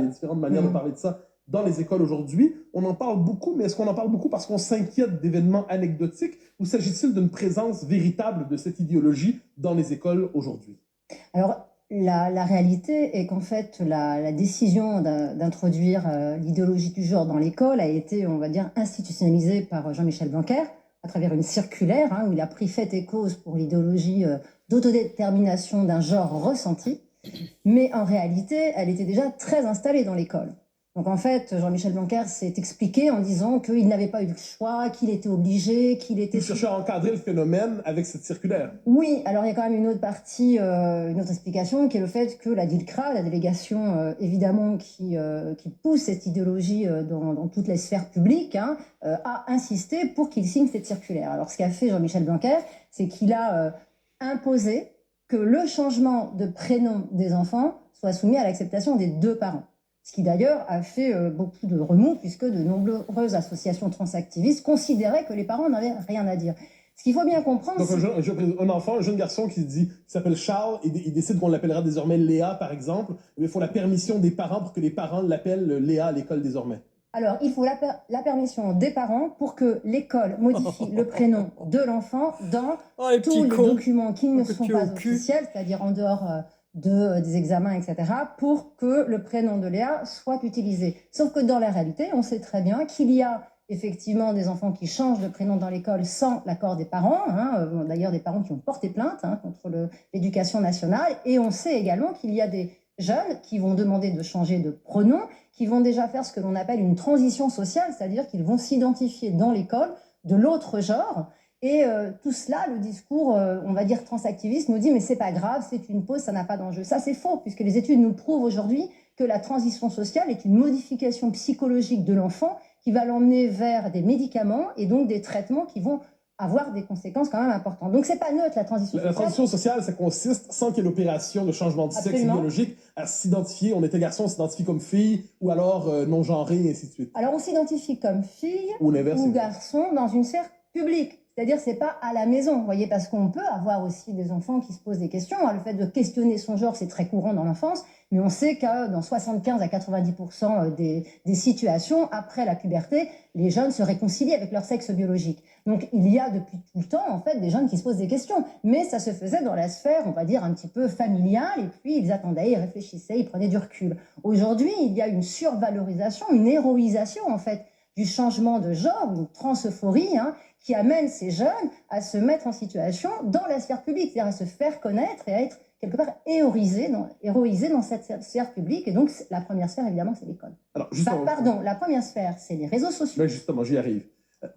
les différentes manières de parler de ça dans les écoles aujourd'hui. On en parle beaucoup, mais est-ce qu'on en parle beaucoup parce qu'on s'inquiète d'événements anecdotiques ou s'agit-il d'une présence véritable de cette idéologie dans les écoles aujourd'hui? Alors, la réalité est qu'en fait, la décision d'introduire l'idéologie du genre dans l'école a été, on va dire, institutionnalisée par Jean-Michel Blanquer à travers une circulaire où il a pris fait et cause pour l'idéologie d'autodétermination d'un genre ressenti. Mais en réalité, elle était déjà très installée dans l'école. Donc en fait, Jean-Michel Blanquer s'est expliqué en disant qu'il n'avait pas eu le choix, qu'il était obligé, qu'il était... Il cherchait à encadrer le phénomène avec cette circulaire. Oui, alors il y a quand même une autre partie, une autre explication, qui est le fait que la DILCRA, la délégation évidemment qui pousse cette idéologie dans toutes les sphères publiques, a insisté pour qu'il signe cette circulaire. Alors ce qu'a fait Jean-Michel Blanquer, c'est qu'il a imposé que le changement de prénom des enfants soit soumis à l'acceptation des deux parents. Ce qui d'ailleurs a fait beaucoup de remous, puisque de nombreuses associations transactivistes considéraient que les parents n'avaient rien à dire. Ce qu'il faut bien comprendre... Donc un enfant, un jeune garçon qui s'appelle Charles, il décide qu'on l'appellera désormais Léa, par exemple, mais il faut la permission des parents pour que les parents l'appellent Léa à l'école désormais. Alors, il faut la permission des parents pour que l'école modifie le prénom de l'enfant dans tous les documents qui ne sont pas officiels, c'est-à-dire en dehors des examens, etc., pour que le prénom de Léa soit utilisé. Sauf que dans la réalité, on sait très bien qu'il y a effectivement des enfants qui changent de prénom dans l'école sans l'accord des parents, d'ailleurs des parents qui ont porté plainte contre l'éducation nationale, et on sait également qu'il y a des jeunes qui vont demander de changer de pronom, qui vont déjà faire ce que l'on appelle une transition sociale, c'est-à-dire qu'ils vont s'identifier dans l'école de l'autre genre. Et tout cela, le discours, on va dire transactiviste, nous dit mais c'est pas grave, c'est une pause, ça n'a pas d'enjeu. Ça c'est faux, puisque les études nous prouvent aujourd'hui que la transition sociale est une modification psychologique de l'enfant qui va l'emmener vers des médicaments et donc des traitements qui vont avoir des conséquences quand même importantes. Donc c'est pas neutre la transition sociale. La transition sociale, ça consiste, sans qu'il y ait l'opération de changement de sexe biologique, à s'identifier, on était garçon, on s'identifie comme fille, ou alors non-genré, et ainsi de suite. Alors on s'identifie comme fille ou garçon dans une sphère publique. C'est-à-dire c'est pas à la maison, vous voyez, parce qu'on peut avoir aussi des enfants qui se posent des questions. Le fait de questionner son genre, c'est très courant dans l'enfance, mais on sait que dans 75 à 90% des situations, après la puberté, les jeunes se réconcilient avec leur sexe biologique. Donc il y a depuis tout le temps, en fait, des jeunes qui se posent des questions. Mais ça se faisait dans la sphère, on va dire, un petit peu familiale, et puis ils attendaient, ils réfléchissaient, ils prenaient du recul. Aujourd'hui, il y a une survalorisation, une héroïsation, en fait, du changement de genre, une transeuphorie, qui amène ces jeunes à se mettre en situation dans la sphère publique, c'est-à-dire à se faire connaître et à être quelque part héroïsés dans cette sphère publique. Et donc, la première sphère, évidemment, c'est l'école. La première sphère, c'est les réseaux sociaux. Ben justement, j'y arrive.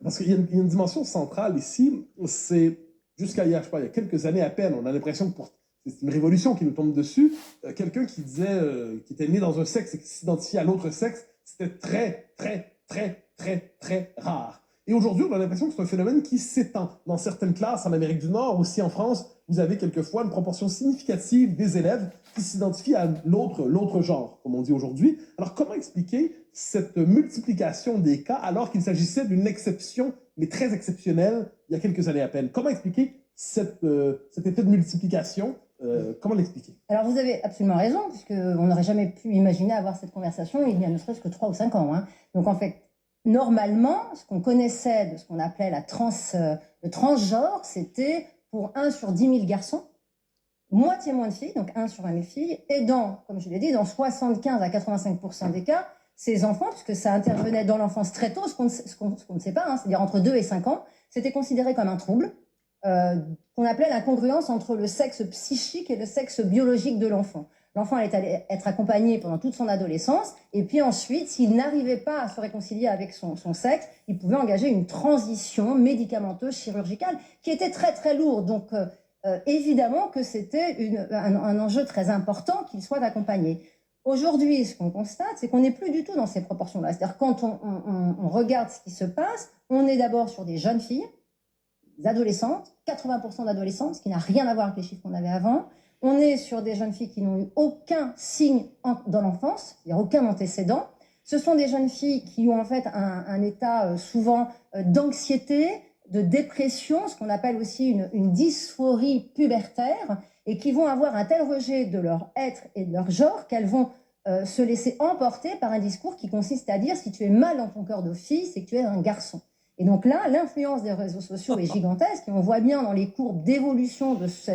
Parce qu'il y a une dimension centrale ici, c'est jusqu'à hier, je sais pas, il y a quelques années à peine, on a l'impression que c'est une révolution qui nous tombe dessus. Quelqu'un qui disait, qui était né dans un sexe et qui s'identifiait à l'autre sexe, c'était très, très, très, très, très rare. Et aujourd'hui, on a l'impression que c'est un phénomène qui s'étend. Dans certaines classes, en Amérique du Nord, aussi en France, vous avez quelquefois une proportion significative des élèves qui s'identifient à l'autre genre, comme on dit aujourd'hui. Alors, comment expliquer cette multiplication des cas alors qu'il s'agissait d'une exception, mais très exceptionnelle, il y a quelques années à peine? Comment expliquer cet effet de multiplication? Comment l'expliquer? Alors, vous avez absolument raison, puisqu'on n'aurait jamais pu imaginer avoir cette conversation il y a ne serait-ce que 3 ou 5 ans. Donc, en fait, normalement, ce qu'on connaissait de ce qu'on appelait le transgenre, c'était pour 1 sur 10 000 garçons, moitié moins de filles, donc 1 sur 20 000 filles, et comme je l'ai dit, dans 75 à 85% des cas, ces enfants, puisque ça intervenait dans l'enfance très tôt, ce qu'on ne sait pas, c'est-à-dire entre 2 et 5 ans, c'était considéré comme un trouble, qu'on appelait l'incongruence entre le sexe psychique et le sexe biologique de l'enfant. L'enfant allait être accompagné pendant toute son adolescence, et puis ensuite, s'il n'arrivait pas à se réconcilier avec son sexe, il pouvait engager une transition médicamenteuse, chirurgicale, qui était très très lourde. Donc, évidemment que c'était un enjeu très important qu'il soit accompagné. Aujourd'hui, ce qu'on constate, c'est qu'on n'est plus du tout dans ces proportions-là. C'est-à-dire quand on regarde ce qui se passe, on est d'abord sur des jeunes filles, des adolescentes, 80% d'adolescentes, ce qui n'a rien à voir avec les chiffres qu'on avait avant. On est sur des jeunes filles qui n'ont eu aucun signe dans l'enfance, c'est-à-dire aucun antécédent. Ce sont des jeunes filles qui ont en fait un état souvent d'anxiété, de dépression, ce qu'on appelle aussi une dysphorie pubertaire, et qui vont avoir un tel rejet de leur être et de leur genre qu'elles vont se laisser emporter par un discours qui consiste à dire si tu es mal dans ton cœur de fille, c'est que tu es un garçon. Et donc là, l'influence des réseaux sociaux est gigantesque et on voit bien dans les courbes d'évolution de ce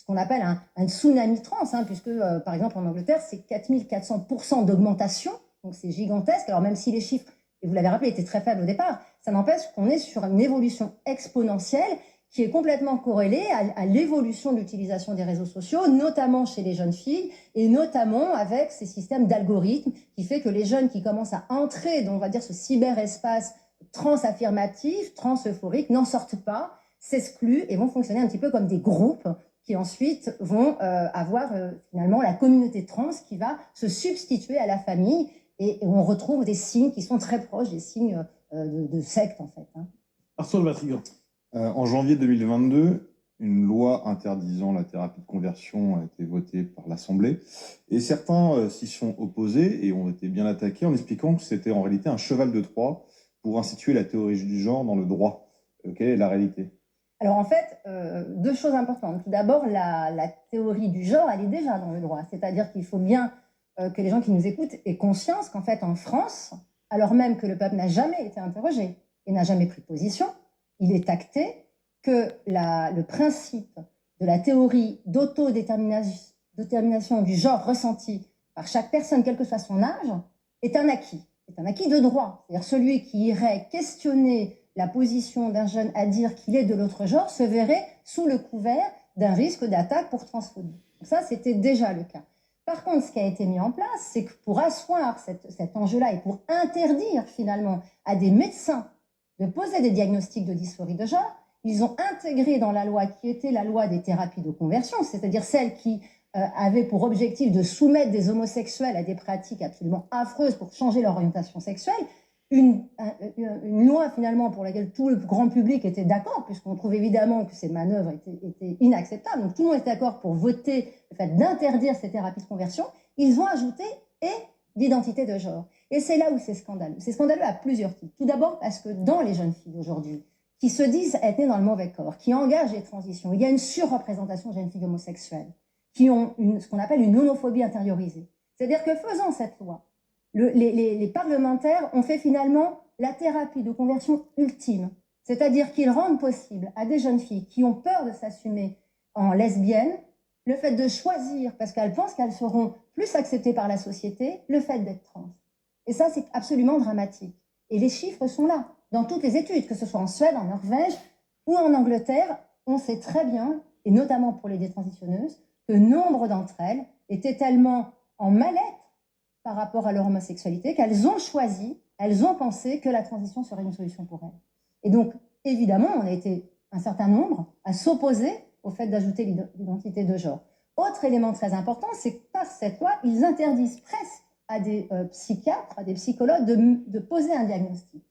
qu'on appelle un tsunami trans, hein, puisque par exemple en Angleterre, c'est 4400% d'augmentation, donc c'est gigantesque. Alors même si les chiffres, et vous l'avez rappelé, étaient très faibles au départ, ça n'empêche qu'on est sur une évolution exponentielle qui est complètement corrélée à l'évolution de l'utilisation des réseaux sociaux, notamment chez les jeunes filles, et notamment avec ces systèmes d'algorithmes qui fait que les jeunes qui commencent à entrer dans, on va dire, ce cyberespace trans-affirmatif, trans-euphorique, n'en sortent pas, s'excluent et vont fonctionner un petit peu comme des groupes qui ensuite vont avoir finalement la communauté trans qui va se substituer à la famille et on retrouve des signes qui sont très proches des signes de secte en fait. Hein. Arthur de Vatrigan. En janvier 2022, une loi interdisant la thérapie de conversion a été votée par l'Assemblée et certains s'y sont opposés et ont été bien attaqués en expliquant que c'était en réalité un cheval de Troie pour instituer la théorie du genre dans le droit. Quelle est la réalité ? Alors en fait, deux choses importantes. Tout d'abord, la théorie du genre, elle est déjà dans le droit. C'est-à-dire qu'il faut bien que les gens qui nous écoutent aient conscience qu'en fait, en France, alors même que le peuple n'a jamais été interrogé et n'a jamais pris position, il est acté que le principe de la théorie d'autodétermination du genre ressenti par chaque personne, quel que soit son âge, est un acquis de droit. C'est-à-dire celui qui irait questionner la position d'un jeune à dire qu'il est de l'autre genre se verrait sous le couvert d'un risque d'attaque pour transphobie. Donc ça, c'était déjà le cas. Par contre, ce qui a été mis en place, c'est que pour asseoir cet enjeu-là et pour interdire finalement à des médecins de poser des diagnostics de dysphorie de genre, ils ont intégré dans la loi qui était la loi des thérapies de conversion, c'est-à-dire celle qui avait pour objectif de soumettre des homosexuels à des pratiques absolument affreuses pour changer leur orientation sexuelle, une loi finalement pour laquelle tout le grand public était d'accord, puisqu'on trouve évidemment que ces manœuvres étaient inacceptables. Donc tout le monde était d'accord pour voter le fait d'interdire ces thérapies de conversion. Ils ont ajouté « et l'identité de genre ». Et c'est là où c'est scandaleux. C'est scandaleux à plusieurs titres. Tout d'abord parce que dans les jeunes filles d'aujourd'hui, qui se disent être nées dans le mauvais corps, qui engagent les transitions, il y a une surreprésentation de jeunes filles homosexuelles qui ont ce qu'on appelle une homophobie intériorisée. C'est-à-dire que faisant cette loi, les parlementaires ont fait finalement la thérapie de conversion ultime. C'est-à-dire qu'ils rendent possible à des jeunes filles qui ont peur de s'assumer en lesbiennes le fait de choisir, parce qu'elles pensent qu'elles seront plus acceptées par la société, le fait d'être trans. Et ça, c'est absolument dramatique. Et les chiffres sont là. Dans toutes les études, que ce soit en Suède, en Norvège ou en Angleterre, on sait très bien, et notamment pour les détransitionneuses, que nombre d'entre elles étaient tellement en mal-être par rapport à leur homosexualité qu'elles ont choisi, elles ont pensé que la transition serait une solution pour elles. Et donc, évidemment, on a été un certain nombre à s'opposer au fait d'ajouter l'identité de genre. Autre élément très important, c'est que par cette loi, ils interdisent presque à des psychiatres, à des psychologues de poser un diagnostic.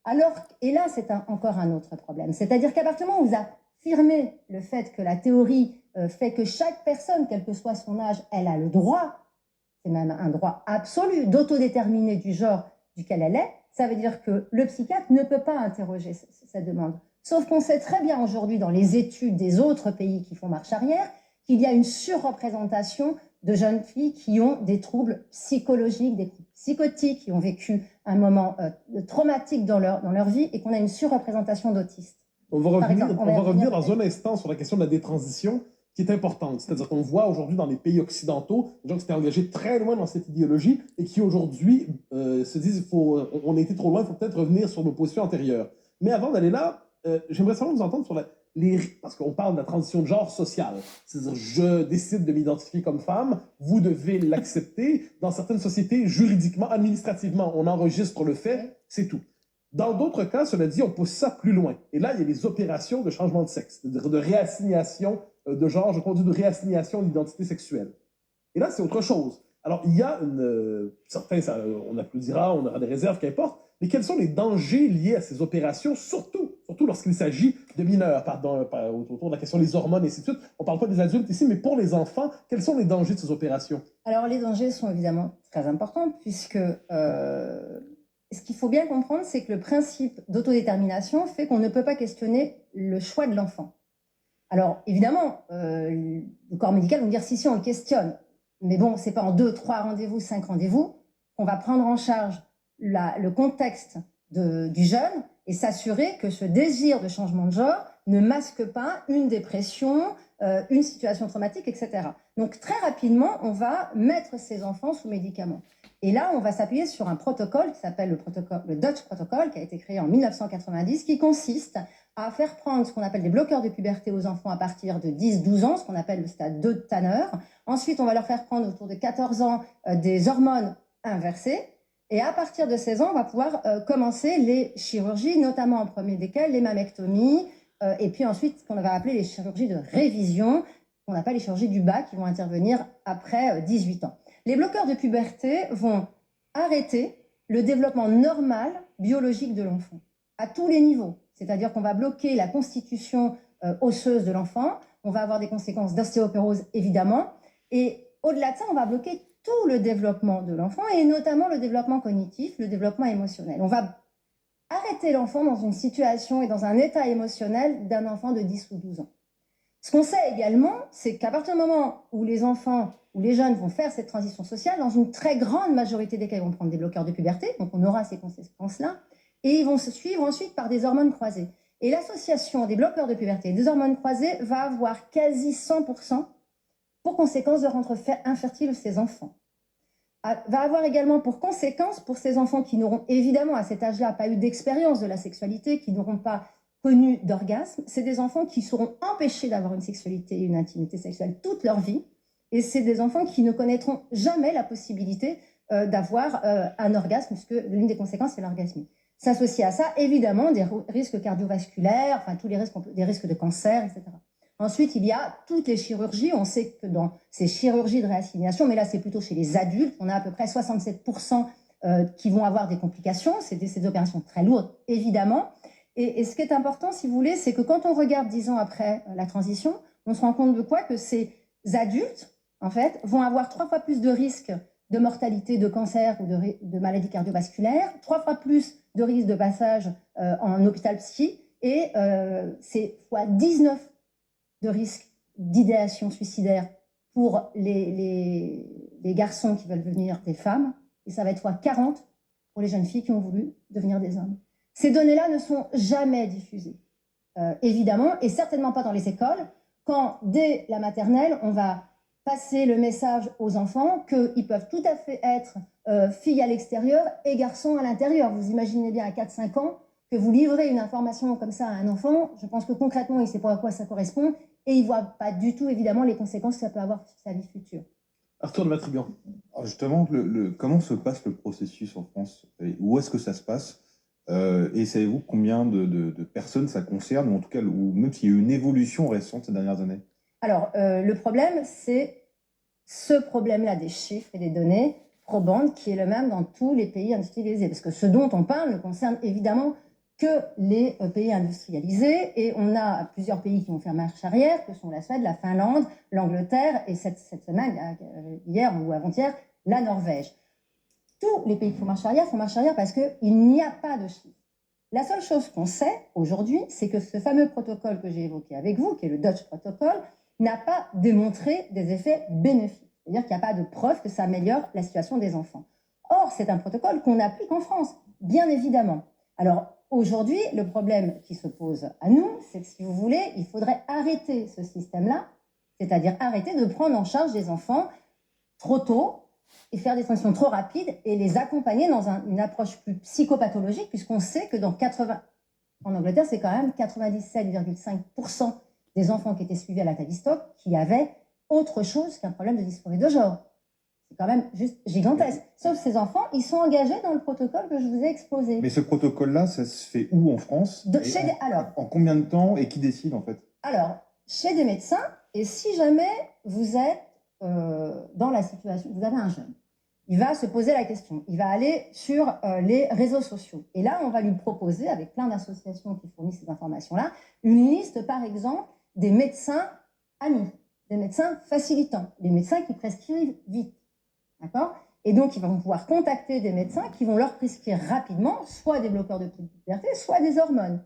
Alors, et là, c'est encore un autre problème. C'est-à-dire qu'à partir du moment où vous affirmez le fait que la théorie fait que chaque personne, quel que soit son âge, elle a le droit, c'est même un droit absolu, d'autodéterminer du genre duquel elle est, ça veut dire que le psychiatre ne peut pas interroger cette demande. Sauf qu'on sait très bien aujourd'hui dans les études des autres pays qui font marche arrière qu'il y a une surreprésentation de jeunes filles qui ont des troubles psychologiques, des troubles psychotiques, qui ont vécu un moment traumatique dans leur vie et qu'on a une surreprésentation d'autistes. On va revenir dans un instant sur la question de la détransition qui est importante. C'est-à-dire qu'on voit aujourd'hui dans les pays occidentaux des gens qui s'étaient engagés très loin dans cette idéologie et qui aujourd'hui se disent on a été trop loin, il faut peut-être revenir sur nos positions antérieures. Mais avant d'aller là, j'aimerais savoir vous entendre sur parce qu'on parle de la transition de genre sociale. C'est-à-dire, je décide de m'identifier comme femme, vous devez l'accepter. Dans certaines sociétés, juridiquement, administrativement, on enregistre le fait, c'est tout. Dans d'autres cas, cela dit, on pousse ça plus loin. Et là, il y a les opérations de changement de sexe, c'est-à-dire de réassignation de genre, je conduis de réassignation d'identité sexuelle. Et là, c'est autre chose. Alors, il y a certains, on applaudira, on aura des réserves, qu'importe, mais quels sont les dangers liés à ces opérations, surtout lorsqu'il s'agit de mineurs, autour de la question des hormones et ainsi de suite. On ne parle pas des adultes ici, mais pour les enfants, quels sont les dangers de ces opérations? Alors, les dangers sont évidemment très importants, puisque ce qu'il faut bien comprendre, c'est que le principe d'autodétermination fait qu'on ne peut pas questionner le choix de l'enfant. Alors, évidemment, le corps médical va dire si on le questionne. mais bon, c'est pas en 2, 3 rendez-vous, 5 rendez-vous qu'on va prendre en charge le contexte du jeune et s'assurer que ce désir de changement de genre ne masque pas une dépression, une situation traumatique, etc. Donc très rapidement, on va mettre ces enfants sous médicaments. Et là, on va s'appuyer sur un protocole qui s'appelle le Dutch Protocol, qui a été créé en 1990, qui consiste à faire prendre ce qu'on appelle des bloqueurs de puberté aux enfants à partir de 10-12 ans, ce qu'on appelle le stade 2 de Tanner. Ensuite, on va leur faire prendre autour de 14 ans des hormones inversées. Et à partir de 16 ans, on va pouvoir commencer les chirurgies, notamment en premier desquelles les mammectomies, et puis ensuite ce qu'on va appeler les chirurgies de révision, qu'on appelle les chirurgies du bas, qui vont intervenir après 18 ans. Les bloqueurs de puberté vont arrêter le développement normal biologique de l'enfant, à tous les niveaux. C'est-à-dire qu'on va bloquer la constitution osseuse de l'enfant, on va avoir des conséquences d'ostéoporose évidemment, et au-delà de ça, on va bloquer tout le développement de l'enfant, et notamment le développement cognitif, le développement émotionnel. On va arrêter l'enfant dans une situation et dans un état émotionnel d'un enfant de 10 ou 12 ans. Ce qu'on sait également, c'est qu'à partir du moment où les enfants ou les jeunes vont faire cette transition sociale, dans une très grande majorité des cas, ils vont prendre des bloqueurs de puberté, donc on aura ces conséquences-là, et ils vont se suivre ensuite par des hormones croisées. Et l'association des bloqueurs de puberté et des hormones croisées va avoir quasi 100% pour conséquence de rendre infertiles ces enfants. Va avoir également pour conséquence, pour ces enfants qui n'auront évidemment à cet âge-là pas eu d'expérience de la sexualité, qui n'auront pas connu d'orgasme, c'est des enfants qui seront empêchés d'avoir une sexualité et une intimité sexuelle toute leur vie, et c'est des enfants qui ne connaîtront jamais la possibilité d'avoir un orgasme, puisque l'une des conséquences, c'est l'orgasmie. S'associe à ça, évidemment, des risques cardiovasculaires, enfin tous les risques, des risques de cancer, etc. Ensuite, il y a toutes les chirurgies. On sait que dans ces chirurgies de réassignation, mais là, c'est plutôt chez les adultes, on a à peu près 67% qui vont avoir des complications. C'est des opérations très lourdes, évidemment. Et ce qui est important, si vous voulez, c'est que quand on regarde 10 ans après la transition, on se rend compte de quoi? Que ces adultes, en fait, vont avoir 3 fois plus de risques de mortalité, de cancer ou de maladies cardiovasculaires, 3 fois plus de risques de passage en hôpital psy, et c'est fois 19 de risque d'idéation suicidaire pour les garçons qui veulent devenir des femmes, et ça va être fois 40 pour les jeunes filles qui ont voulu devenir des hommes. Ces données-là ne sont jamais diffusées, évidemment, et certainement pas dans les écoles, quand dès la maternelle, on va passer le message aux enfants qu'ils peuvent tout à fait être filles à l'extérieur et garçons à l'intérieur. Vous imaginez bien à 4-5 ans que vous livrez une information comme ça à un enfant, je pense que concrètement, il ne sait pas à quoi ça correspond, et il ne voit pas du tout, évidemment, les conséquences que ça peut avoir sur sa vie future. Arthur de Matrigan. Alors justement, comment se passe le processus en France? Où est-ce que ça se passe? Et savez-vous combien de personnes ça concerne, ou en tout cas, ou même s'il y a eu une évolution récente ces dernières années? Alors, le problème, c'est ce problème-là des chiffres et des données probantes qui est le même dans tous les pays industrialisés. Parce que ce dont on parle ne concerne évidemment que les pays industrialisés, et on a plusieurs pays qui vont faire marche arrière, que sont la Suède, la Finlande, l'Angleterre, et cette semaine, hier ou avant-hier, la Norvège. Tous les pays qui font marche arrière parce qu'il n'y a pas de chiffres. La seule chose qu'on sait aujourd'hui, c'est que ce fameux protocole que j'ai évoqué avec vous, qui est le Dutch Protocol, n'a pas démontré des effets bénéfiques. C'est-à-dire qu'il n'y a pas de preuve que ça améliore la situation des enfants. Or, c'est un protocole qu'on applique en France, bien évidemment. Alors, aujourd'hui, le problème qui se pose à nous, c'est que si vous voulez, il faudrait arrêter ce système-là, c'est-à-dire arrêter de prendre en charge des enfants trop tôt et faire des transitions trop rapides et les accompagner dans une approche plus psychopathologique, puisqu'on sait que en Angleterre, c'est quand même 97,5% des enfants qui étaient suivis à la Tavistock qui avaient autre chose qu'un problème de dysphorie de genre. C'est quand même juste gigantesque. Sauf ces enfants, ils sont engagés dans le protocole que je vous ai exposé. Mais ce protocole-là, ça se fait où en France? En combien de temps, et qui décide en fait? Alors, chez des médecins, et si jamais vous êtes dans la situation, vous avez un jeune, il va se poser la question, il va aller sur les réseaux sociaux. Et là, on va lui proposer, avec plein d'associations qui fournissent ces informations-là, une liste, par exemple, des médecins amis, des médecins facilitants, des médecins qui prescrivent vite. D'accord? Et donc, ils vont pouvoir contacter des médecins qui vont leur prescrire rapidement soit des bloqueurs de puberté, soit des hormones.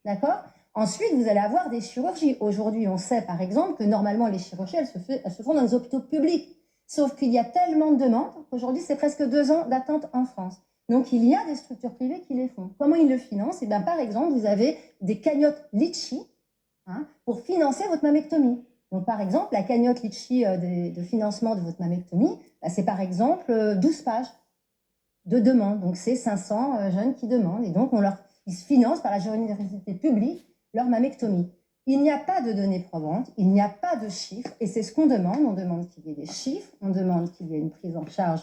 D'accord? Ensuite, vous allez avoir des chirurgies. Aujourd'hui, on sait, par exemple, que normalement, les chirurgies, elles se font dans les hôpitaux publics. Sauf qu'il y a tellement de demandes qu'aujourd'hui, c'est presque 2 ans d'attente en France. Donc, il y a des structures privées qui les font. Comment ils le financent? Par exemple, vous avez des cagnottes Litchi pour financer votre mammectomie. Donc, par exemple, la cagnotte Litchi de financement de votre mammectomie, c'est par exemple 12 pages de demandes. Donc, c'est 500 jeunes qui demandent. Et donc, ils se financent par la générosité publique leur mammectomie. Il n'y a pas de données probantes, il n'y a pas de chiffres, et c'est ce qu'on demande. On demande qu'il y ait des chiffres, on demande qu'il y ait une prise en charge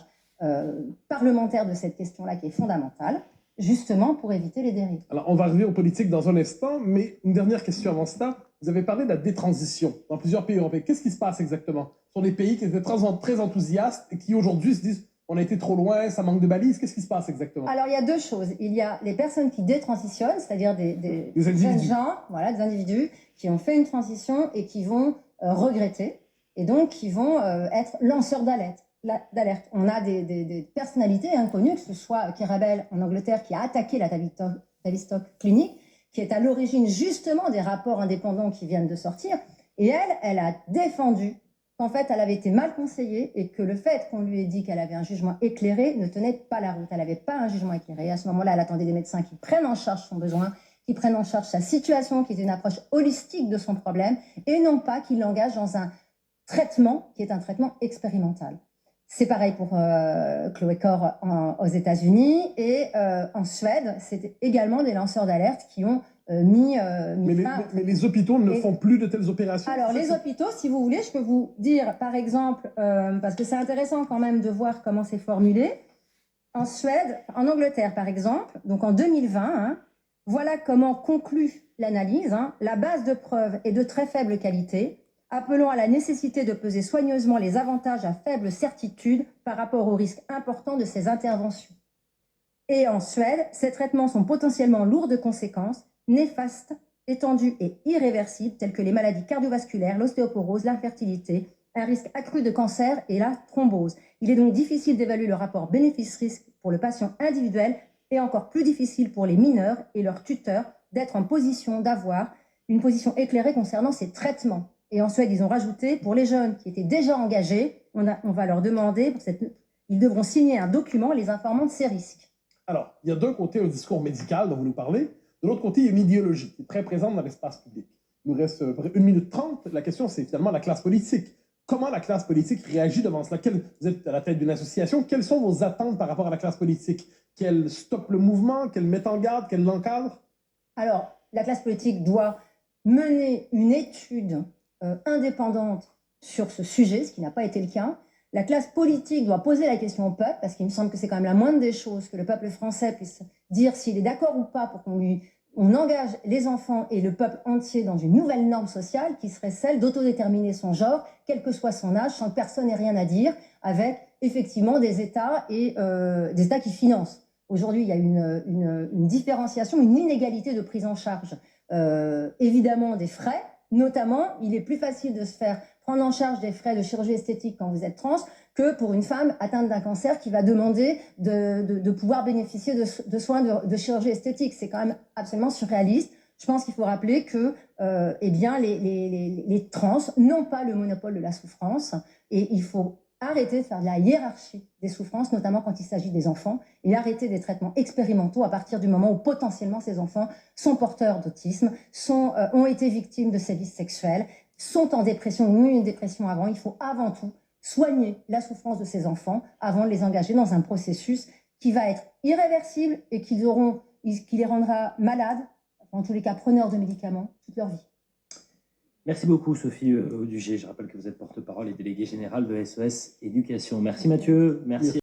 parlementaire de cette question-là qui est fondamentale, justement pour éviter les dérives. Alors, on va arriver aux politiques dans un instant, mais une dernière question avant ça. Vous avez parlé de la détransition dans plusieurs pays européens. Qu'est-ce qui se passe exactement? Ce sont des pays qui étaient très enthousiastes et qui aujourd'hui se disent on a été trop loin, ça manque de balises. Qu'est-ce qui se passe exactement? Alors, il y a 2 choses. Il y a les personnes qui détransitionnent, c'est-à-dire des jeunes gens, voilà, des individus qui ont fait une transition et qui vont regretter, et donc qui vont être lanceurs d'alerte. On a des personnalités inconnues, que ce soit Kirabel en Angleterre qui a attaqué la Tavistock Clinic, qui est à l'origine justement des rapports indépendants qui viennent de sortir, et elle a défendu qu'en fait, elle avait été mal conseillée et que le fait qu'on lui ait dit qu'elle avait un jugement éclairé ne tenait pas la route. Elle n'avait pas un jugement éclairé. À ce moment-là, elle attendait des médecins qui prennent en charge son besoin, qui prennent en charge sa situation, qui aient une approche holistique de son problème, et non pas qui l'engagent dans un traitement qui est un traitement expérimental. C'est pareil pour Chloé Corr aux États-Unis, et en Suède, c'est également des lanceurs d'alerte qui ont mis fin. Mais les hôpitaux ne font plus de telles opérations? Alors, les hôpitaux, si vous voulez, je peux vous dire, par exemple, parce que c'est intéressant quand même de voir comment c'est formulé. En Suède, en Angleterre, par exemple, donc en 2020, voilà comment conclut l'analyse. La base de preuves est de très faible qualité, appelant à la nécessité de peser soigneusement les avantages à faible certitude par rapport aux risques importants de ces interventions. Et en Suède, ces traitements sont potentiellement lourds de conséquences, néfastes, étendues et irréversibles, telles que les maladies cardiovasculaires, l'ostéoporose, l'infertilité, un risque accru de cancer et la thrombose. Il est donc difficile d'évaluer le rapport bénéfice-risque pour le patient individuel et encore plus difficile pour les mineurs et leurs tuteurs d'être en position d'avoir une position éclairée concernant ces traitements. Et en Suède, ils ont rajouté, pour les jeunes qui étaient déjà engagés, on va leur demander, ils devront signer un document les informant de ces risques. Alors, il y a d'un côté un discours médical dont vous nous parlez, de l'autre côté, il y a une idéologie qui est très présente dans l'espace public. Il nous reste 1 minute 30. La question, c'est finalement la classe politique. Comment la classe politique réagit devant cela? Vous êtes à la tête d'une association. Quelles sont vos attentes par rapport à la classe politique? Qu'elle stoppe le mouvement, qu'elle mette en garde, qu'elle l'encadre? Alors, la classe politique doit mener une étude indépendante sur ce sujet, ce qui n'a pas été le cas. La classe politique doit poser la question au peuple, parce qu'il me semble que c'est quand même la moindre des choses que le peuple français puisse dire s'il est d'accord ou pas pour qu'on engage les enfants et le peuple entier dans une nouvelle norme sociale qui serait celle d'autodéterminer son genre, quel que soit son âge, sans que personne n'ait rien à dire, avec effectivement des États et des États qui financent. Aujourd'hui, il y a une différenciation, une inégalité de prise en charge, évidemment des frais. Notamment, il est plus facile de se faire prendre en charge des frais de chirurgie esthétique quand vous êtes trans que pour une femme atteinte d'un cancer qui va demander de pouvoir bénéficier de soins de chirurgie esthétique. C'est quand même absolument surréaliste. Je pense qu'il faut rappeler que les trans n'ont pas le monopole de la souffrance, et il faut arrêter de faire de la hiérarchie des souffrances, notamment quand il s'agit des enfants, et arrêter des traitements expérimentaux à partir du moment où potentiellement ces enfants sont porteurs d'autisme, ont été victimes de sévices sexuels, sont en dépression ou ont eu une dépression avant. Il faut avant tout soigner la souffrance de ces enfants avant de les engager dans un processus qui va être irréversible et qui les rendra malades, en tous les cas preneurs de médicaments, toute leur vie. Merci beaucoup Sophie Audugé. Je rappelle que vous êtes porte-parole et déléguée générale de SOS Éducation. Merci Mathieu. Merci.